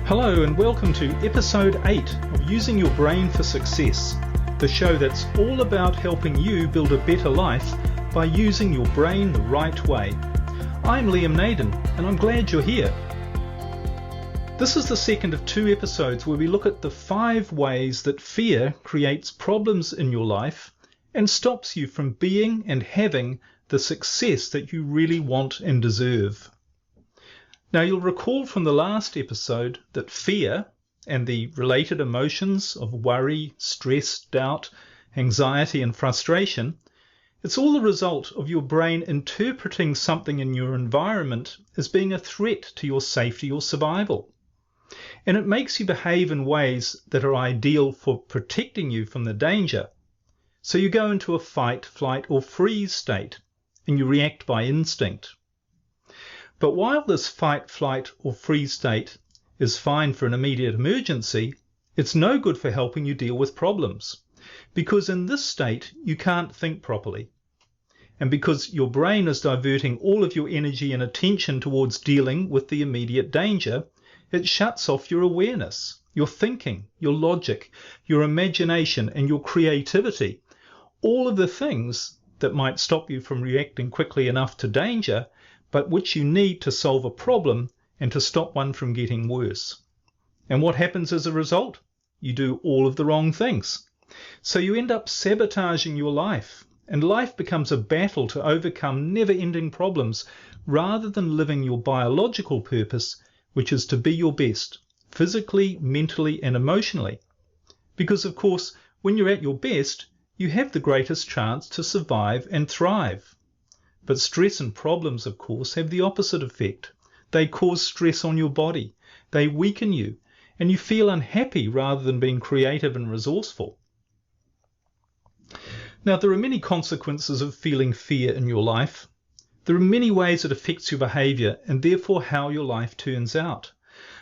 Hello and welcome to episode 8 of Using Your Brain for Success, the show that's all about helping you build a better life by using your brain the right way. I'm Liam Naden and I'm glad you're here. This is the second of 2 episodes where we look at the 5 ways that fear creates problems in your life and stops you from being and having the success that you really want and deserve. Now, you'll recall from the last episode that fear and the related emotions of worry, stress, doubt, anxiety and frustration, it's all the result of your brain interpreting something in your environment as being a threat to your safety or survival. And it makes you behave in ways that are ideal for protecting you from the danger. So you go into a fight, flight or freeze state and you react by instinct. But while this fight, flight or freeze state is fine for an immediate emergency, it's no good for helping you deal with problems, because in this state you can't think properly. And because your brain is diverting all of your energy and attention towards dealing with the immediate danger, it shuts off your awareness, your thinking, your logic, your imagination and your creativity. All of the things that might stop you from reacting quickly enough to danger, but which you need to solve a problem and to stop one from getting worse. And what happens as a result? You do all of the wrong things. So you end up sabotaging your life, and life becomes a battle to overcome never-ending problems rather than living your biological purpose, which is to be your best, physically, mentally and emotionally. Because of course, when you're at your best, you have the greatest chance to survive and thrive. But stress and problems, of course, have the opposite effect. They cause stress on your body, they weaken you, and you feel unhappy rather than being creative and resourceful. Now, there are many consequences of feeling fear in your life. There are many ways it affects your behavior and therefore how your life turns out.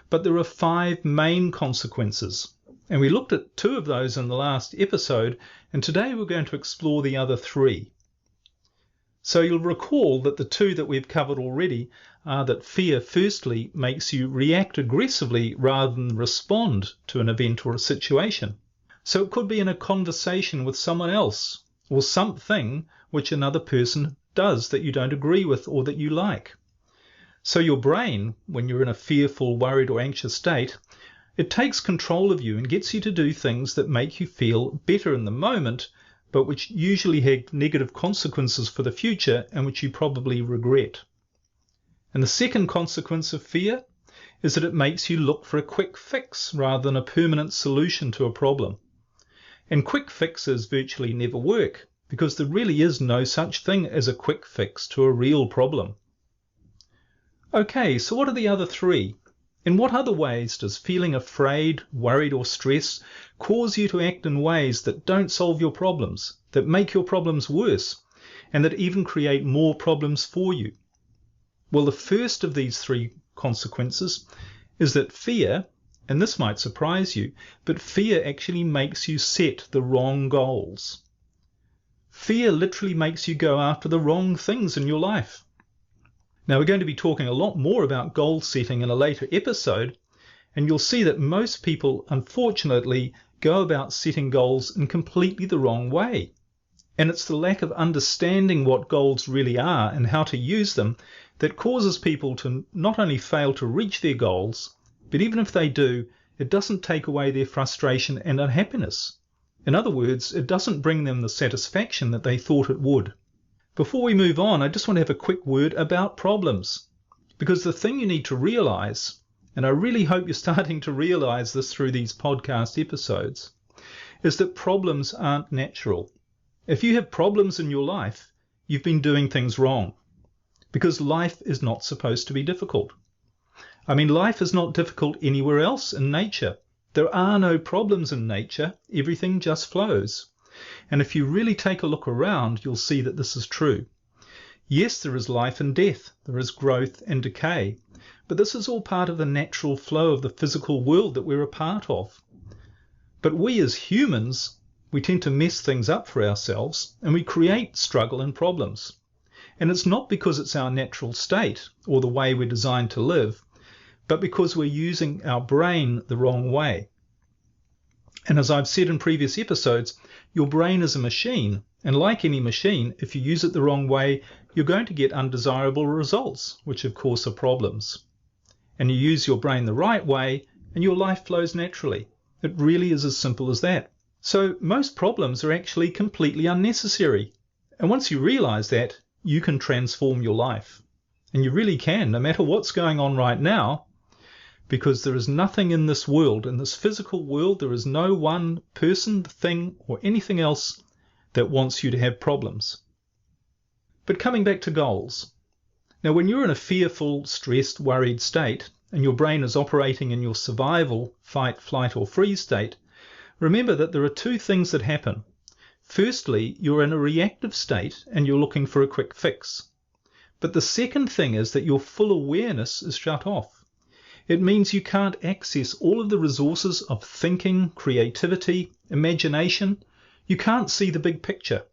But there are 5 main consequences, and we looked at 2 of those in the last episode, and today we're going to explore the other 3. So you'll recall that the 2 that we've covered already are that fear firstly makes you react aggressively rather than respond to an event or a situation. So it could be in a conversation with someone else or something which another person does that you don't agree with or that you like. So your brain, when you're in a fearful, worried or anxious state, it takes control of you and gets you to do things that make you feel better in the moment, but which usually have negative consequences for the future and which you probably regret. And the second consequence of fear is that it makes you look for a quick fix rather than a permanent solution to a problem. And quick fixes virtually never work because there really is no such thing as a quick fix to a real problem. Okay, so what are the other 3? In what other ways does feeling afraid, worried or stressed cause you to act in ways that don't solve your problems, that make your problems worse, and that even create more problems for you? Well, the first of these 3 consequences is that fear, and this might surprise you, but fear actually makes you set the wrong goals. Fear literally makes you go after the wrong things in your life. Now, we're going to be talking a lot more about goal setting in a later episode, and you'll see that most people, unfortunately, go about setting goals in completely the wrong way. And it's the lack of understanding what goals really are and how to use them that causes people to not only fail to reach their goals, but even if they do, it doesn't take away their frustration and unhappiness. In other words, it doesn't bring them the satisfaction that they thought it would. Before we move on, I just want to have a quick word about problems, because the thing you need to realize, and I really hope you're starting to realize this through these podcast episodes, is that problems aren't natural. If you have problems in your life, you've been doing things wrong, because life is not supposed to be difficult. I mean, life is not difficult anywhere else in nature. There are no problems in nature. Everything just flows. And if you really take a look around, you'll see that this is true. Yes, there is life and death, there is growth and decay, but this is all part of the natural flow of the physical world that we're a part of. But we as humans, we tend to mess things up for ourselves and we create struggle and problems. And it's not because it's our natural state or the way we're designed to live, but because we're using our brain the wrong way. And as I've said in previous episodes, your brain is a machine, and like any machine, if you use it the wrong way, you're going to get undesirable results, which of course are problems. And you use your brain the right way, and your life flows naturally. It really is as simple as that. So most problems are actually completely unnecessary. And once you realize that, you can transform your life. And you really can, no matter what's going on right now, because there is nothing in this world, in this physical world, there is no one person, thing, or anything else that wants you to have problems. But coming back to goals. Now, when you're in a fearful, stressed, worried state, and your brain is operating in your survival, fight, flight, or freeze state, remember that there are two things that happen. Firstly, you're in a reactive state and you're looking for a quick fix. But the second thing is that your full awareness is shut off. It means you can't access all of the resources of thinking, creativity, imagination. You can't see the big picture.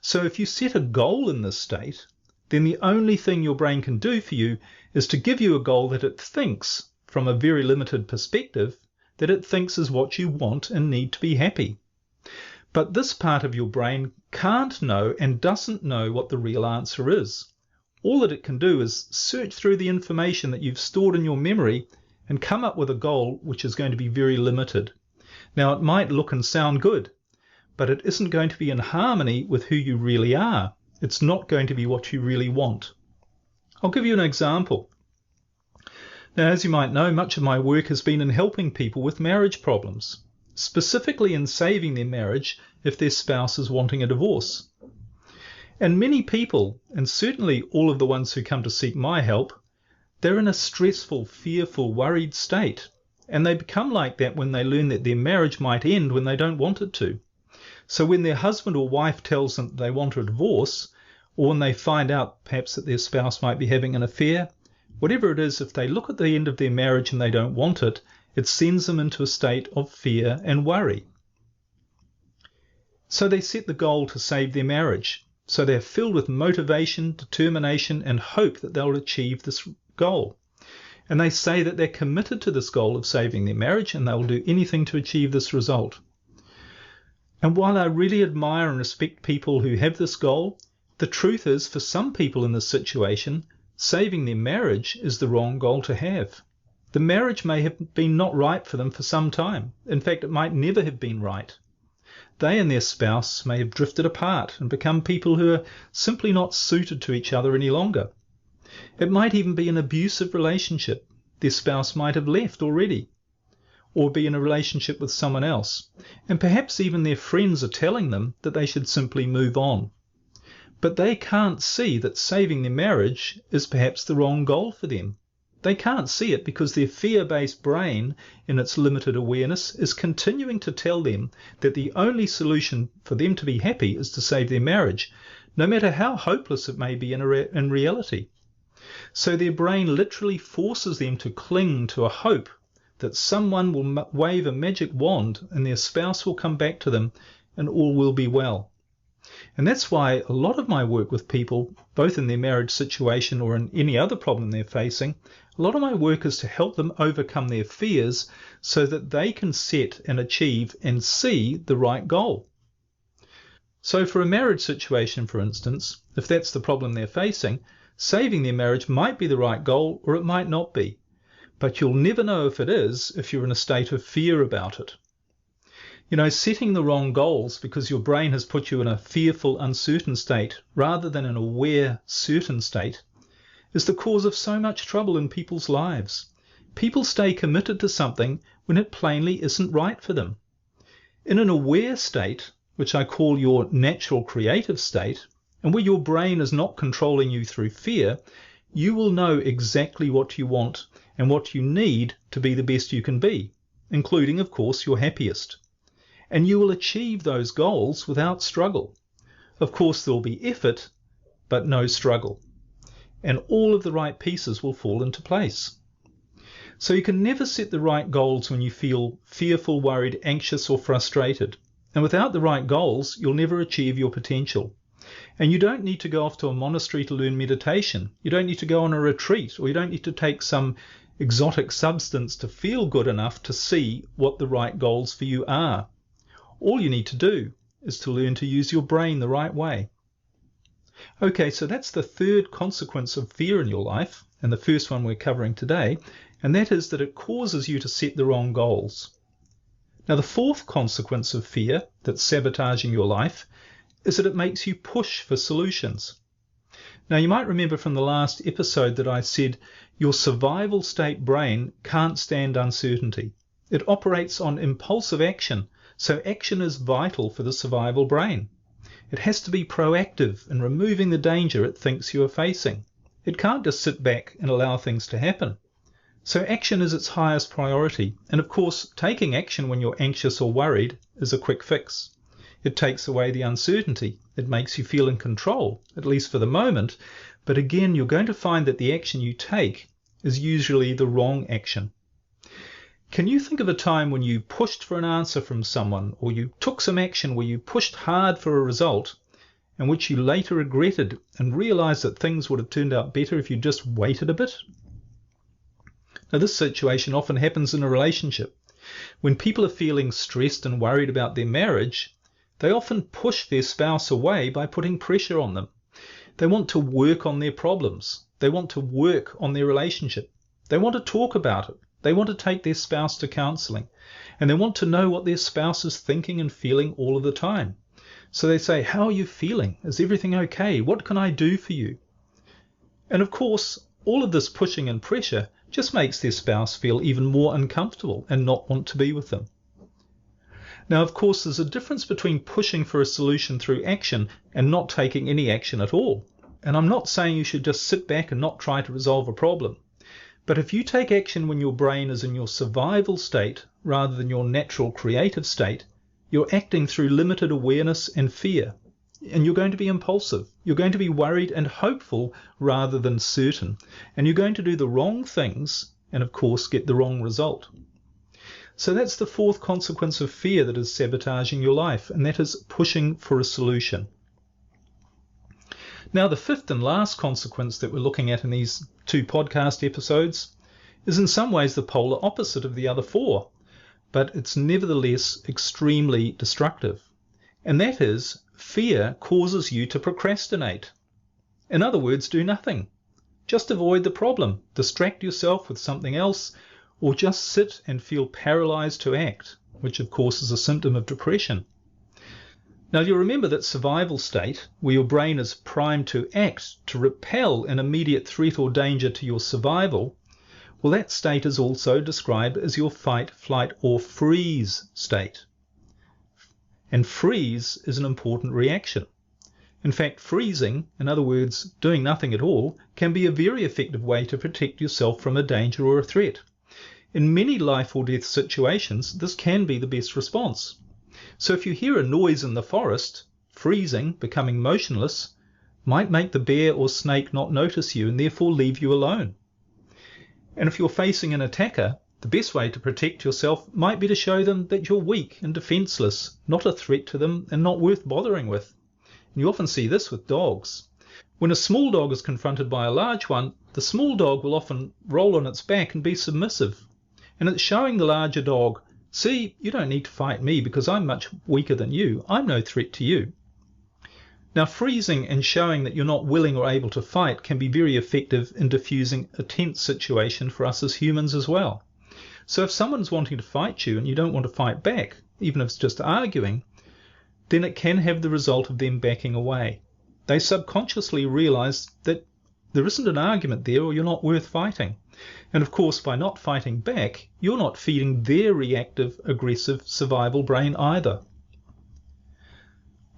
So if you set a goal in this state, then the only thing your brain can do for you is to give you a goal that it thinks, from a very limited perspective, that it thinks is what you want and need to be happy. But this part of your brain can't know and doesn't know what the real answer is. All that it can do is search through the information that you've stored in your memory and come up with a goal which is going to be very limited. Now, it might look and sound good, but it isn't going to be in harmony with who you really are. It's not going to be what you really want. I'll give you an example. Now, as you might know, much of my work has been in helping people with marriage problems, specifically in saving their marriage if their spouse is wanting a divorce. And many people, and certainly all of the ones who come to seek my help, they're in a stressful, fearful, worried state. And they become like that when they learn that their marriage might end when they don't want it to. So when their husband or wife tells them they want a divorce, or when they find out perhaps that their spouse might be having an affair, whatever it is, if they look at the end of their marriage and they don't want it, it sends them into a state of fear and worry. So they set the goal to save their marriage. So they're filled with motivation, determination, and hope that they'll achieve this goal. And they say that they're committed to this goal of saving their marriage and they'll do anything to achieve this result. And while I really admire and respect people who have this goal, the truth is, for some people in this situation, saving their marriage is the wrong goal to have. The marriage may have been not right for them for some time. In fact, it might never have been right. They and their spouse may have drifted apart and become people who are simply not suited to each other any longer. It might even be an abusive relationship. Their spouse might have left already, or be in a relationship with someone else. And perhaps even their friends are telling them that they should simply move on. But they can't see that saving their marriage is perhaps the wrong goal for them. They can't see it because their fear-based brain, in its limited awareness, is continuing to tell them that the only solution for them to be happy is to save their marriage, no matter how hopeless it may be in reality. So their brain literally forces them to cling to a hope that someone will wave a magic wand and their spouse will come back to them and all will be well. And that's why a lot of my work with people, both in their marriage situation or in any other problem they're facing, a lot of my work is to help them overcome their fears so that they can set and achieve and see the right goal. So for a marriage situation, for instance, if that's the problem they're facing, saving their marriage might be the right goal or it might not be. But you'll never know if it is if you're in a state of fear about it. You know, setting the wrong goals because your brain has put you in a fearful, uncertain state rather than an aware, certain state is the cause of so much trouble in people's lives. People stay committed to something when it plainly isn't right for them. In an aware state, which I call your natural creative state, and where your brain is not controlling you through fear, you will know exactly what you want and what you need to be the best you can be, including, of course, your happiest. And you will achieve those goals without struggle. Of course, there will be effort, but no struggle. And all of the right pieces will fall into place. So you can never set the right goals when you feel fearful, worried, anxious, or frustrated. And without the right goals, you'll never achieve your potential. And you don't need to go off to a monastery to learn meditation. You don't need to go on a retreat, or you don't need to take some exotic substance to feel good enough to see what the right goals for you are. All you need to do is to learn to use your brain the right way. Okay, so that's the third consequence of fear in your life, and the first one we're covering today, and that is that it causes you to set the wrong goals. Now, the fourth consequence of fear that's sabotaging your life is that it makes you push for solutions. Now, you might remember from the last episode that I said your survival state brain can't stand uncertainty. It operates on impulsive action, so action is vital for the survival brain. It has to be proactive in removing the danger it thinks you are facing. It can't just sit back and allow things to happen. So action is its highest priority, and of course taking action when you're anxious or worried is a quick fix. It takes away the uncertainty. It makes you feel in control, at least for the moment, but again you're going to find that the action you take is usually the wrong action. Can you think of a time when you pushed for an answer from someone, or you took some action where you pushed hard for a result, and which you later regretted and realized that things would have turned out better if you just waited a bit? Now, this situation often happens in a relationship. When people are feeling stressed and worried about their marriage, they often push their spouse away by putting pressure on them. They want to work on their problems. They want to work on their relationship. They want to talk about it. They want to take their spouse to counseling. And they want to know what their spouse is thinking and feeling all of the time. So they say, "How are you feeling? Is everything okay? What can I do for you?" And of course, all of this pushing and pressure just makes their spouse feel even more uncomfortable and not want to be with them. Now, of course, there's a difference between pushing for a solution through action and not taking any action at all. And I'm not saying you should just sit back and not try to resolve a problem. But if you take action when your brain is in your survival state rather than your natural creative state, you're acting through limited awareness and fear. And you're going to be impulsive. You're going to be worried and hopeful rather than certain. And you're going to do the wrong things and, of course, get the wrong result. So that's the fourth consequence of fear that is sabotaging your life, and that is pushing for a solution. Now, the fifth and last consequence that we're looking at in these two podcast episodes is in some ways the polar opposite of the other four, but it's nevertheless extremely destructive. And that is, fear causes you to procrastinate. In other words, do nothing. Just avoid the problem, distract yourself with something else, or just sit and feel paralyzed to act, which of course is a symptom of depression. Now, you'll remember that survival state, where your brain is primed to act, to repel an immediate threat or danger to your survival, well, that state is also described as your fight, flight, or freeze state. And freeze is an important reaction. In fact, freezing, in other words, doing nothing at all, can be a very effective way to protect yourself from a danger or a threat. In many life or death situations, this can be the best response. So if you hear a noise in the forest, freezing, becoming motionless, might make the bear or snake not notice you and therefore leave you alone. And if you're facing an attacker, the best way to protect yourself might be to show them that you're weak and defenseless, not a threat to them and not worth bothering with. And you often see this with dogs. When a small dog is confronted by a large one, the small dog will often roll on its back and be submissive. And it's showing the larger dog, "See, you don't need to fight me because I'm much weaker than you. I'm no threat to you." Now, freezing and showing that you're not willing or able to fight can be very effective in diffusing a tense situation for us as humans as well. So if someone's wanting to fight you and you don't want to fight back, even if it's just arguing, then it can have the result of them backing away. They subconsciously realize that there isn't an argument there or you're not worth fighting. And of course, by not fighting back, you're not feeding their reactive, aggressive survival brain either.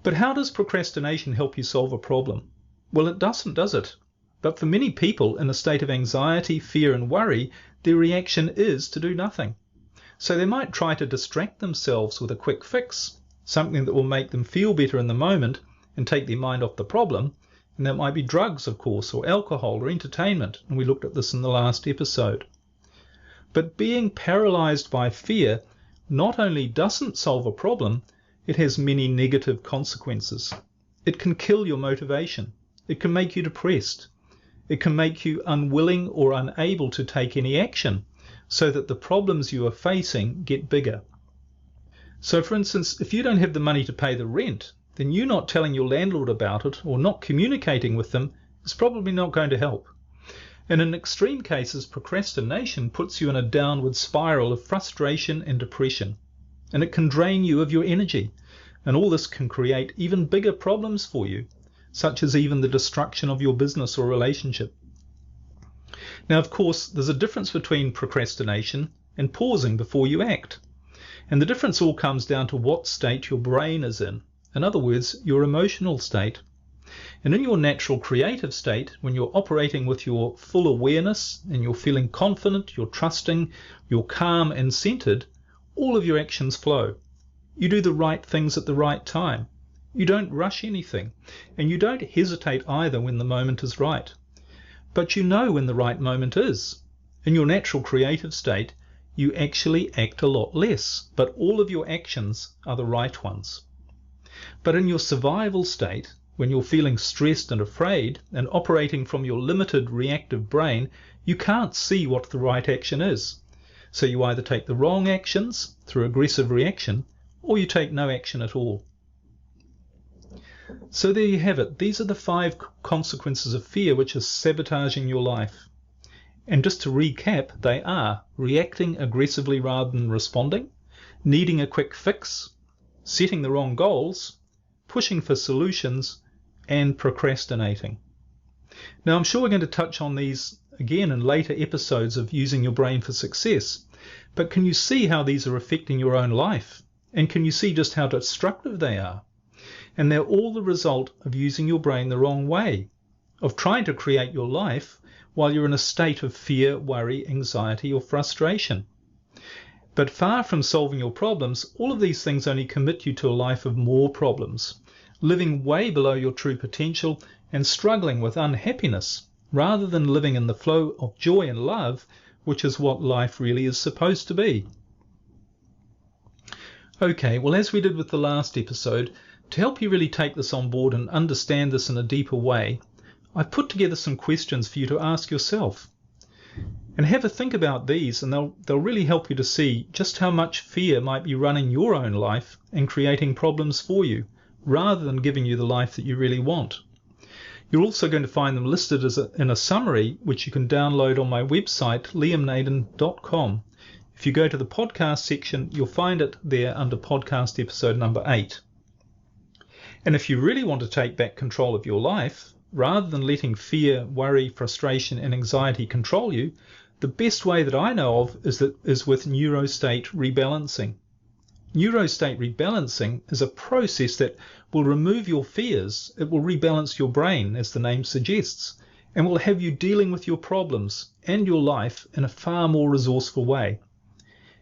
But how does procrastination help you solve a problem? Well, it doesn't, does it? But for many people in a state of anxiety, fear and worry, their reaction is to do nothing. So they might try to distract themselves with a quick fix, something that will make them feel better in the moment and take their mind off the problem. And that might be drugs, of course, or alcohol or entertainment, and we looked at this in the last episode. But being paralyzed by fear not only doesn't solve a problem, it has many negative consequences. It can kill your motivation. It can make you depressed. It can make you unwilling or unable to take any action, so that the problems you are facing get bigger. So for instance, if you don't have the money to pay the rent, then you not telling your landlord about it or not communicating with them is probably not going to help. And in extreme cases, procrastination puts you in a downward spiral of frustration and depression, and it can drain you of your energy, and all this can create even bigger problems for you, such as even the destruction of your business or relationship. Now, of course, there's a difference between procrastination and pausing before you act. And the difference all comes down to what state your brain is in. In other words, your emotional state. And in your natural creative state, when you're operating with your full awareness and you're feeling confident, you're trusting, you're calm and centered, all of your actions flow. You do the right things at the right time. You don't rush anything, and you don't hesitate either when the moment is right. But you know when the right moment is. In your natural creative state, you actually act a lot less, but all of your actions are the right ones. But in your survival state, when you're feeling stressed and afraid and operating from your limited reactive brain, you can't see what the right action is. So you either take the wrong actions through aggressive reaction, or you take no action at all. So there you have it. These are the 5 consequences of fear which are sabotaging your life. And just to recap, they are reacting aggressively rather than responding, needing a quick fix, setting the wrong goals, pushing for solutions, and procrastinating. Now, I'm sure we're going to touch on these again in later episodes of Using Your Brain for Success, but can you see how these are affecting your own life? And can you see just how destructive they are? And they're all the result of using your brain the wrong way, of trying to create your life while you're in a state of fear, worry, anxiety, or frustration. But far from solving your problems, all of these things only commit you to a life of more problems, living way below your true potential and struggling with unhappiness, rather than living in the flow of joy and love, which is what life really is supposed to be. Okay, well, as we did with the last episode, to help you really take this on board and understand this in a deeper way, I've put together some questions for you to ask yourself. And have a think about these, and they'll really help you to see just how much fear might be running your own life and creating problems for you, rather than giving you the life that you really want. You're also going to find them listed in a summary, which you can download on my website, liamnaden.com. If you go to the podcast section, you'll find it there under podcast episode number 8. And if you really want to take back control of your life, rather than letting fear, worry, frustration, and anxiety control you, the best way that I know of is with neurostate rebalancing. Neurostate rebalancing is a process that will remove your fears. It will rebalance your brain, as the name suggests, and will have you dealing with your problems and your life in a far more resourceful way.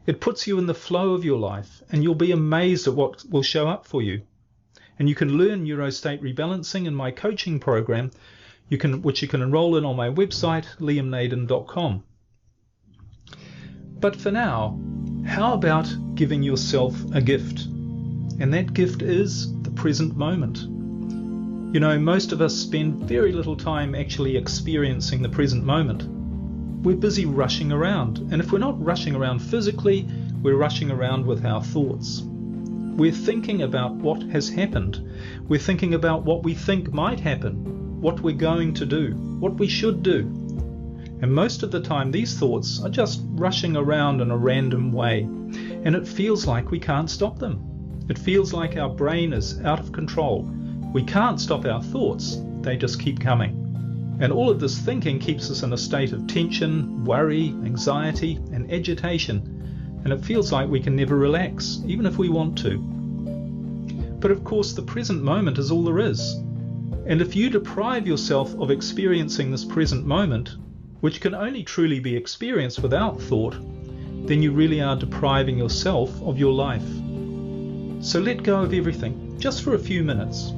It puts you in the flow of your life, and you'll be amazed at what will show up for you. And you can learn neurostate rebalancing in my coaching program, which you can enroll in on my website, liamnaden.com. But for now, how about giving yourself a gift? And that gift is the present moment. You know, most of us spend very little time actually experiencing the present moment. We're busy rushing around, and if we're not rushing around physically, we're rushing around with our thoughts. We're thinking about what has happened. We're thinking about what we think might happen, what we're going to do, what we should do. And most of the time these thoughts are just rushing around in a random way, and it feels like we can't stop them. It feels like our brain is out of control. We can't stop our thoughts, they just keep coming. And all of this thinking keeps us in a state of tension, worry, anxiety, and agitation. And it feels like we can never relax, even if we want to. But of course, the present moment is all there is. And if you deprive yourself of experiencing this present moment, which can only truly be experienced without thought, then you really are depriving yourself of your life. So let go of everything, just for a few minutes.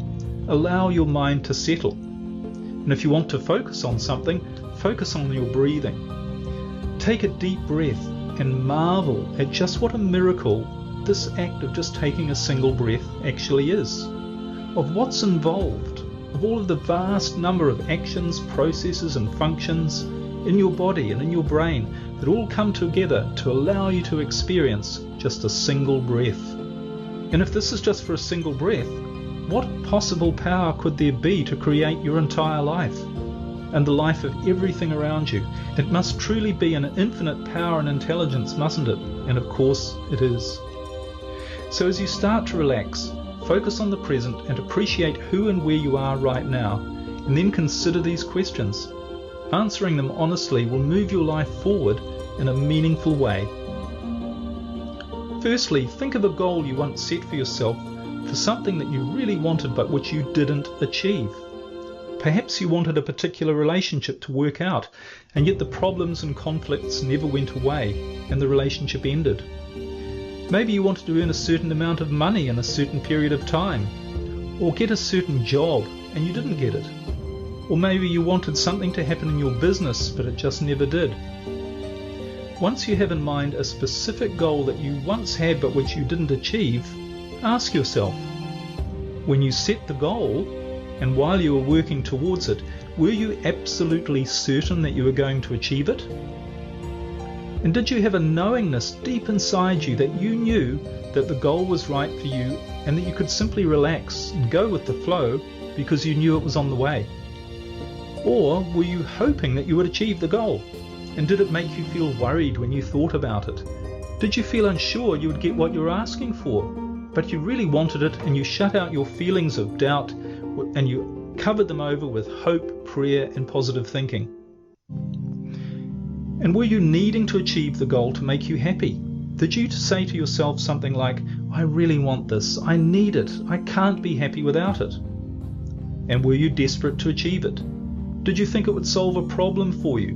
Allow your mind to settle. And if you want to focus on something, focus on your breathing. Take a deep breath and marvel at just what a miracle this act of just taking a single breath actually is, of what's involved, of all of the vast number of actions, processes and functions in your body and in your brain that all come together to allow you to experience just a single breath. And if this is just for a single breath, what possible power could there be to create your entire life and the life of everything around you? It must truly be an infinite power and intelligence, mustn't it? And of course it is. So as you start to relax, focus on the present and appreciate who and where you are right now, and then consider these questions. Answering them honestly will move your life forward in a meaningful way. Firstly, think of a goal you once set for yourself for something that you really wanted but which you didn't achieve. Perhaps you wanted a particular relationship to work out, and yet the problems and conflicts never went away and the relationship ended. Maybe you wanted to earn a certain amount of money in a certain period of time, or get a certain job and you didn't get it. Or maybe you wanted something to happen in your business but it just never did. Once you have in mind a specific goal that you once had but which you didn't achieve, ask yourself, when you set the goal and while you were working towards it, were you absolutely certain that you were going to achieve it? And did you have a knowingness deep inside you that you knew that the goal was right for you and that you could simply relax and go with the flow because you knew it was on the way? Or were you hoping that you would achieve the goal? And did it make you feel worried when you thought about it? Did you feel unsure you would get what you were asking for, but you really wanted it and you shut out your feelings of doubt and you covered them over with hope, prayer and positive thinking? And were you needing to achieve the goal to make you happy? Did you say to yourself something like, I really want this, I need it, I can't be happy without it? And were you desperate to achieve it? Did you think it would solve a problem for you?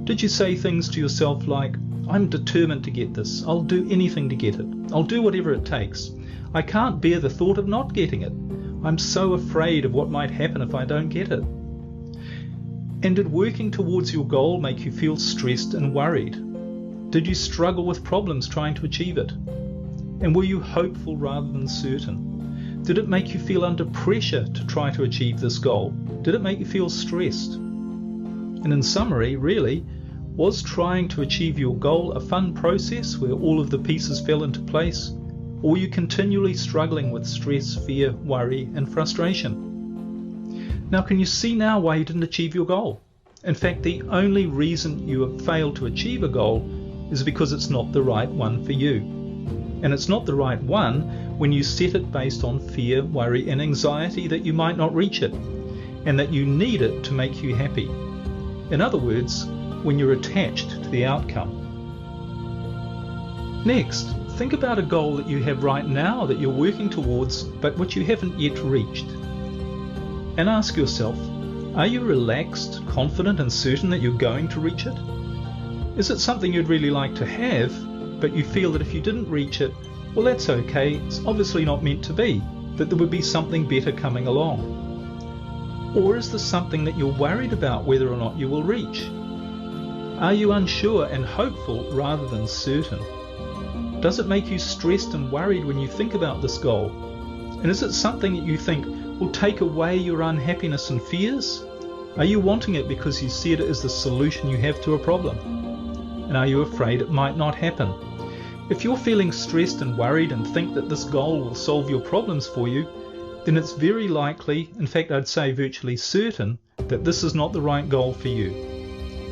Did you say things to yourself like, I'm determined to get this, I'll do anything to get it, I'll do whatever it takes, I can't bear the thought of not getting it, I'm so afraid of what might happen if I don't get it? And did working towards your goal make you feel stressed and worried? Did you struggle with problems trying to achieve it? And were you hopeful rather than certain? Did it make you feel under pressure to try to achieve this goal? Did it make you feel stressed? And in summary, really, was trying to achieve your goal a fun process where all of the pieces fell into place? Or were you continually struggling with stress, fear, worry, and frustration? Now, can you see now why you didn't achieve your goal? In fact, the only reason you have failed to achieve a goal is because it's not the right one for you. And it's not the right one when you set it based on fear, worry, and anxiety that you might not reach it, and that you need it to make you happy. In other words, when you're attached to the outcome. Next, think about a goal that you have right now that you're working towards, but which you haven't yet reached. And ask yourself, are you relaxed, confident and certain that you're going to reach it? Is it something you'd really like to have, but you feel that if you didn't reach it, well, that's okay, it's obviously not meant to be, that there would be something better coming along? Or is this something that you're worried about whether or not you will reach? Are you unsure and hopeful rather than certain? Does it make you stressed and worried when you think about this goal? And is it something that you think will take away your unhappiness and fears? Are you wanting it because you see it as the solution you have to a problem? And are you afraid it might not happen? If you're feeling stressed and worried and think that this goal will solve your problems for you, then it's very likely, in fact I'd say virtually certain, that this is not the right goal for you.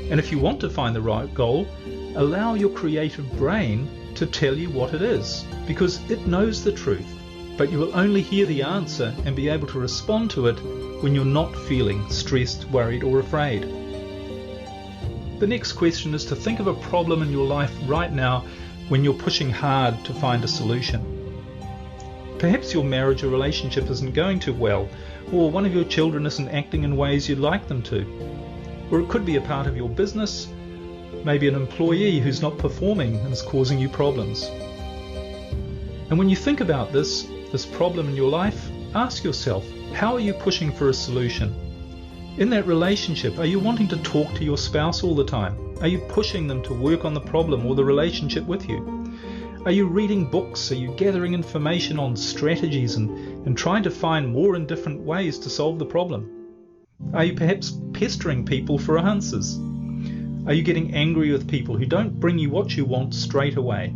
And if you want to find the right goal, allow your creative brain to tell you what it is, because it knows the truth, but you will only hear the answer and be able to respond to it when you're not feeling stressed, worried or afraid. The next question is to think of a problem in your life right now when you're pushing hard to find a solution. Perhaps your marriage or relationship isn't going too well, or one of your children isn't acting in ways you'd like them to. Or it could be a part of your business, maybe an employee who's not performing and is causing you problems. And when you think about this problem in your life, ask yourself, how are you pushing for a solution? In that relationship, are you wanting to talk to your spouse all the time? Are you pushing them to work on the problem or the relationship with you? Are you reading books? Are you gathering information on strategies and and trying to find more and different ways to solve the problem? Are you perhaps pestering people for answers? Are you getting angry with people who don't bring you what you want straight away?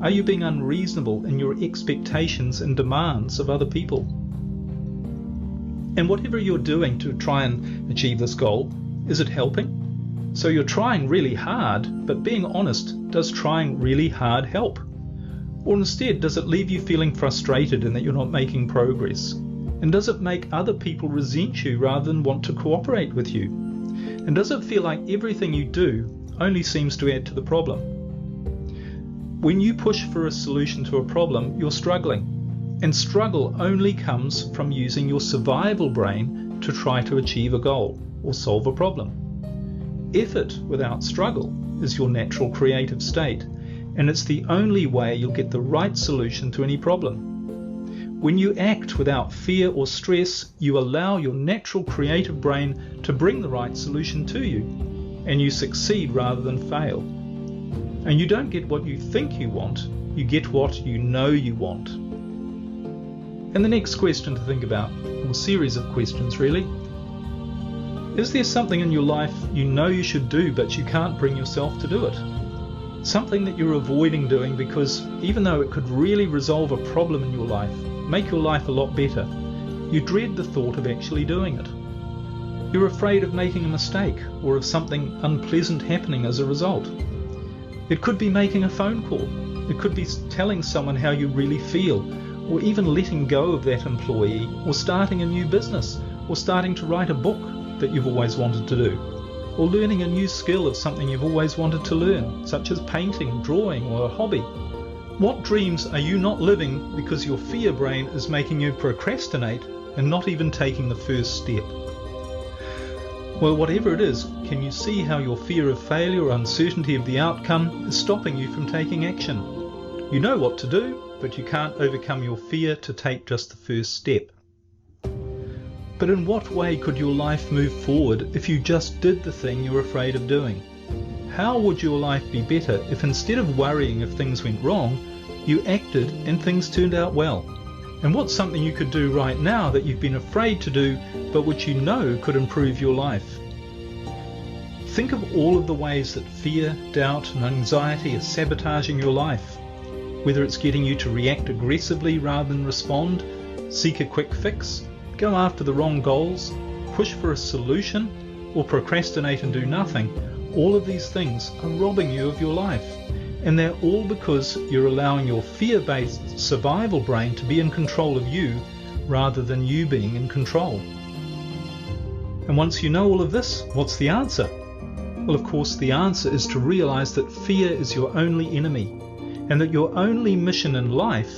Are you being unreasonable in your expectations and demands of other people? And whatever you're doing to try and achieve this goal, is it helping? So you're trying really hard, but being honest, does trying really hard help? Or instead, does it leave you feeling frustrated in that you're not making progress? And does it make other people resent you rather than want to cooperate with you? And does it feel like everything you do only seems to add to the problem? When you push for a solution to a problem, you're struggling. And struggle only comes from using your survival brain to try to achieve a goal or solve a problem. Effort without struggle is your natural creative state, and it's the only way you'll get the right solution to any problem. When you act without fear or stress, you allow your natural creative brain to bring the right solution to you, and you succeed rather than fail. And you don't get what you think you want, you get what you know you want. And the next question to think about, or series of questions really, is there something in your life you know you should do but you can't bring yourself to do it? Something that you're avoiding doing because even though it could really resolve a problem in your life, make your life a lot better, you dread the thought of actually doing it. You're afraid of making a mistake or of something unpleasant happening as a result. It could be making a phone call. It could be telling someone how you really feel, or even letting go of that employee, or starting a new business, or starting to write a book that you've always wanted to do, or learning a new skill of something you've always wanted to learn, such as painting, drawing, or a hobby. What dreams are you not living because your fear brain is making you procrastinate and not even taking the first step? Well, whatever it is, can you see how your fear of failure or uncertainty of the outcome is stopping you from taking action? You know what to do, but you can't overcome your fear to take just the first step. But in what way could your life move forward if you just did the thing you're afraid of doing? How would your life be better if instead of worrying if things went wrong, you acted and things turned out well? And what's something you could do right now that you've been afraid to do, but which you know could improve your life? Think of all of the ways that fear, doubt, and anxiety are sabotaging your life. Whether it's getting you to react aggressively rather than respond, seek a quick fix, go after the wrong goals, push for a solution, or procrastinate and do nothing, all of these things are robbing you of your life. And they're all because you're allowing your fear-based survival brain to be in control of you rather than you being in control. And once you know all of this, what's the answer? Well, of course, the answer is to realize that fear is your only enemy, and that your only mission in life,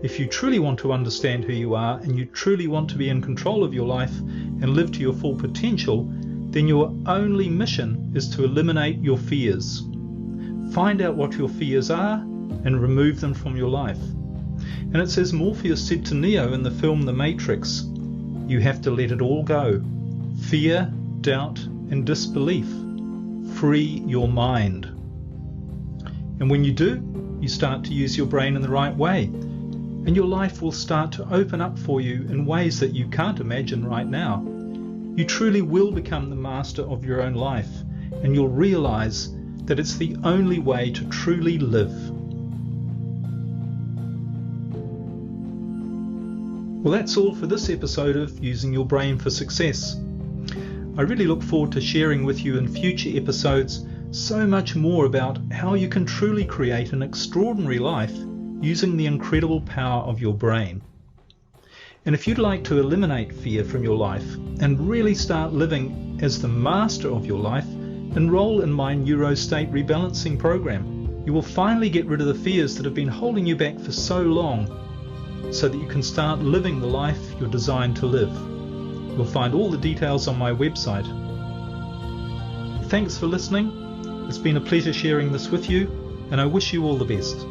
if you truly want to understand who you are and you truly want to be in control of your life and live to your full potential, then your only mission is to eliminate your fears. Find out what your fears are and remove them from your life. And it says Morpheus said to Neo in the film The Matrix, you have to let it all go. Fear, doubt, and disbelief. Free your mind. And when you do, you start to use your brain in the right way. And your life will start to open up for you in ways that you can't imagine right now. You truly will become the master of your own life, and you'll realize that it's the only way to truly live. Well, that's all for this episode of Using Your Brain for Success. I really look forward to sharing with you in future episodes so much more about how you can truly create an extraordinary life using the incredible power of your brain. And if you'd like to eliminate fear from your life and really start living as the master of your life, enroll in my neurostate rebalancing program. You will finally get rid of the fears that have been holding you back for so long, so that you can start living the life you're designed to live. You'll find all the details on my website. Thanks for listening. It's been a pleasure sharing this with you, and I wish you all the best.